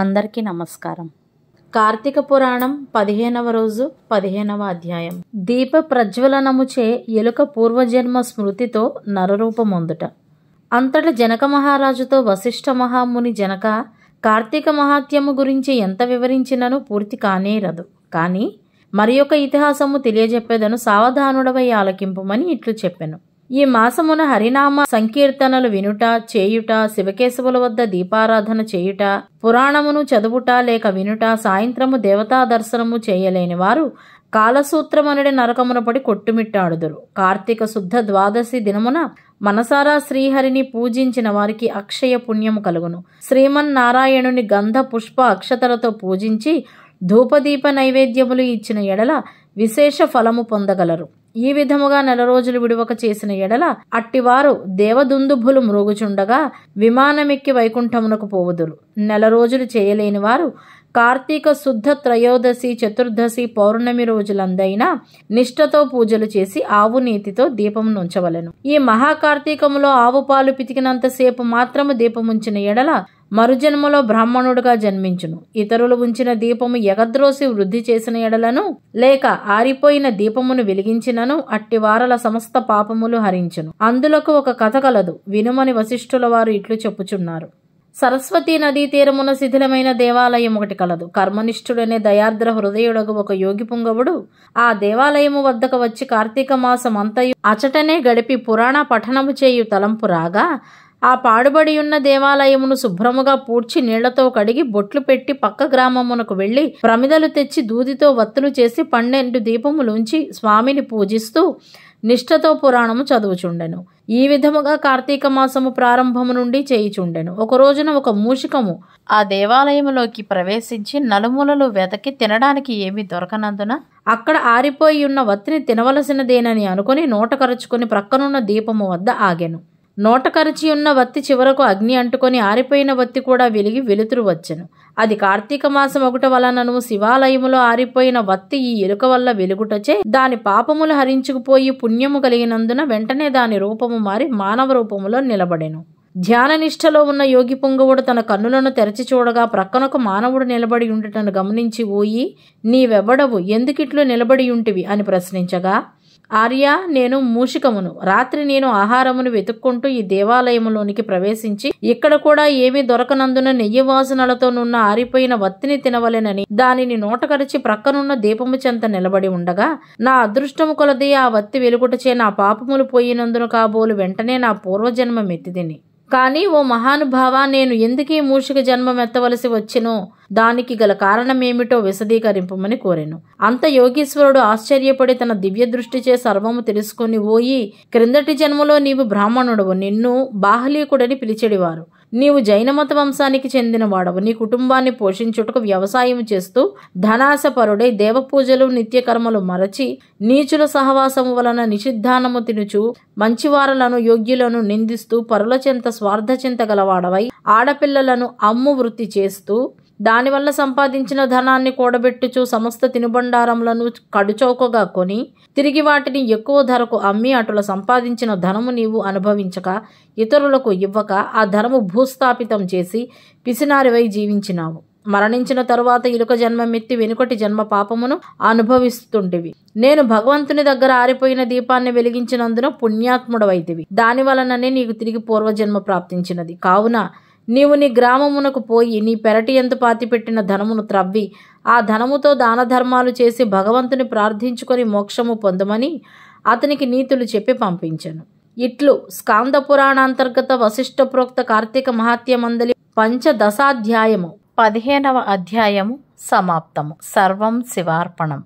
అందరికీ నమస్కారం. కార్తీక పురాణం 15వ రోజు 15వ అధ్యాయం. దీప ప్రజ్వలనముచే ఎలుక పూర్వజన్మ స్మృతితో నరరూపమొందుట. అంతట జనక మహారాజుతో వశిష్ఠ మహాముని జనక, కార్తీక మహాత్యము గురించి ఎంత వివరించినను పూర్తి కానేరదు. కాని మరి ఒక ఇతిహాసము తెలియజెప్పేదను, సావధానుడవై ఆలకింపుమని ఇట్లు చెప్పెను. ఈ మాసమున హరినామ సంకీర్తనలు వినుట, చేయుట, శివకేశవుల వద్ద దీపారాధన చేయుట, పురాణమును చదువుట లేక వినుట, సాయంత్రము దేవతా దర్శనము చేయలేని వారు కాలసూత్రమనడి నరకమున పడి కొట్టుమిట్టాడుదురు. కార్తీక శుద్ధ ద్వాదశి దినమున మనసారా శ్రీహరిని పూజించిన వారికి అక్షయ పుణ్యము కలుగును. శ్రీమన్నారాయణుని గంధ పుష్ప అక్షతలతో పూజించి ధూపదీప నైవేద్యములు ఇచ్చిన ఎడల విశేష ఫలము పొందగలరు. ఈ విధముగా 4 రోజులు విడువక చేసిన ఎడల అట్టివారు దేవదుందుభులు మ్రోగుచుండగా విమానమెక్కి వైకుంఠమునకు పోవుదురు. 4 రోజులు చేయలేని వారు కార్తీక శుద్ధ త్రయోదశి, చతుర్దశి, పౌర్ణమి రోజులందైనా నిష్ఠతో పూజలు చేసి ఆవు నీతితో దీపమును ఉంచవలెను. ఈ మహాకార్తీకములో ఆవు పాలు పితికినంతసేపు మాత్రము దీపముంచిన ఎడల మరుజన్మలో బ్రాహ్మణుడుగా జన్మించును. ఇతరులు ఉంచిన దీపము ఎగద్రోసి వృద్ధి చేసిన ఎడలను లేక ఆరిపోయిన దీపమును వెలిగించినను అట్టి వారల సమస్త పాపములు హరించును. అందులకు ఒక కథ కలదు, వినుమని వశిష్ఠుల వారు ఇట్లు చెప్పుచున్నారు. సరస్వతీ నదీ తీరమున శిథిలమైన దేవాలయం ఒకటి కలదు. కర్మనిష్ఠుడనే దయార్ద్ర హృదయుడగు ఒక యోగి పుంగవుడు ఆ దేవాలయము వద్దకు వచ్చి కార్తీక మాసం అంతయు అచటనే గడిపి పురాణ పఠనము చేయు తలంపు రాగా ఆ పాడుబడి ఉన్న దేవాలయమును శుభ్రముగా పూడ్చి నీళ్లతో కడిగి బొట్లు పెట్టి పక్క గ్రామమునకు వెళ్లి ప్రమిదలు తెచ్చి దూదితో వత్తులు చేసి 12 దీపములుంచి స్వామిని పూజిస్తూ నిష్ఠతో పురాణము చదువుచుండెను. ఈ విధముగా కార్తీక మాసము ప్రారంభము నుండి చేయుచుండెను. ఒక రోజున ఒక మూషికము ఆ దేవాలయములోకి ప్రవేశించి నలుమూలలు వెతకి తినడానికి ఏమీ దొరకనందున అక్కడ ఆరిపోయి ఉన్న వత్తిని తినవలసినదేనని అనుకుని నోట కరుచుకుని ప్రక్కనున్న దీపము వద్ద ఆగెను. నోట కరిచి ఉన్న వత్తి చివరకు అగ్ని అంటుకొని ఆరిపోయిన వత్తి కూడా వెలిగి వెలుతురు వచ్చెను. అది కార్తీక మాసం ఒకట వలనను శివాలయములో ఆరిపోయిన వత్తి ఈ ఎలుక వల్ల వెలుగుటచే దాని పాపములు హరించుకుపోయి పుణ్యము కలిగినందున వెంటనే దాని రూపము మారి మానవ రూపములో నిలబడెను. ధ్యాన నిష్ఠలో ఉన్న యోగి పుంగవుడు తన కన్నులను తెరచి చూడగా ప్రక్కనొక మానవుడు నిలబడి ఉండుటను గమనించి, ఓయి నీవెవ్వడవు, ఎందుకిట్లు నిలబడి ఉంటివి అని ప్రశ్నించగా, ఆర్య, నేను మూషికమును. రాత్రి నేను ఆహారమును వెతుక్కుంటూ ఈ దేవాలయములోనికి ప్రవేశించి ఇక్కడ కూడా ఏమీ దొరకనందున నెయ్యి వాసనలతో నున్న ఆరిపోయిన వత్తిని తినవలెనని దానిని నోటకరిచి ప్రక్కనున్న దీపము చెంత నిలబడి ఉండగా నా అదృష్టము కొలది ఆ వత్తి వెలుగుటచే నా పాపములు పోయినందున కాబోలు వెంటనే నా పూర్వజన్మ మెత్తిదిని. కానీ ఓ మహానుభావ, నేను ఎందుకీ మూషిక జన్మం ఎత్తవలసి వచ్చినో దానికి గల కారణమేమిటో విశదీకరింపమని కోరెను. అంత యోగీశ్వరుడు ఆశ్చర్యపడి తన దివ్య దృష్టిచే సర్వము తెలుసుకుని, ఓయి క్రిందటి జన్మలో నీవు బ్రాహ్మణుడవు, నిన్ను బాహ్లీకుడని పిలిచెడివారు. నీవు జైనమత వంశానికి చెందినవాడవు. నీ కుటుంబాన్ని పోషించుటకు వ్యవసాయం చేస్తూ ధనాశపరుడై దేవపూజలు నిత్యకర్మలు మరచి నీచుల సహవాసము వలన నిషిద్ధానము తినుచు మంచివారలను యోగ్యులను నిందిస్తూ పరుల చెంత స్వార్థచింత గలవాడవై ఆడపిల్లలను అమ్ము వృత్తి చేస్తూ దానివల్ల సంపాదించిన ధనాన్ని కూడబెట్టుచు సమస్త తినుబండారములను కడుచౌకగా కొని తిరిగి వాటిని ఎక్కువ ధరకు అమ్మి అటుల సంపాదించిన ధనము నీవు అనుభవించక ఇతరులకు ఇవ్వక ఆ ధనము భూస్థాపితం చేసి పిసినారివై జీవించినావు. మరణించిన తరువాత ఇలుక జన్మమెత్తి వెనుకటి జన్మ పాపమును అనుభవిస్తుంటివి. నేను భగవంతుని దగ్గర ఆరిపోయిన దీపాన్ని వెలిగించినందున పుణ్యాత్ముడవైతివి. దాని వలననే నీకు తిరిగి పూర్వజన్మ ప్రాప్తించినది. కావున నీవు నీ గ్రామమునకు పోయి నీ పెరటి ఎందు పాతిపెట్టిన ధనమును త్రవ్వి ఆ ధనముతో దాన ధర్మాలు చేసి భగవంతుని ప్రార్థించుకొని మోక్షము పొందమని అతనికి నీతులు చెప్పి పంపించెను. ఇట్లు స్కాంద పురాణాంతర్గత వశిష్ఠ ప్రోక్త కార్తీక మహాత్యమందలి 15వ అధ్యాయము 15వ అధ్యాయము సమాప్తము. సర్వం శివార్పణం.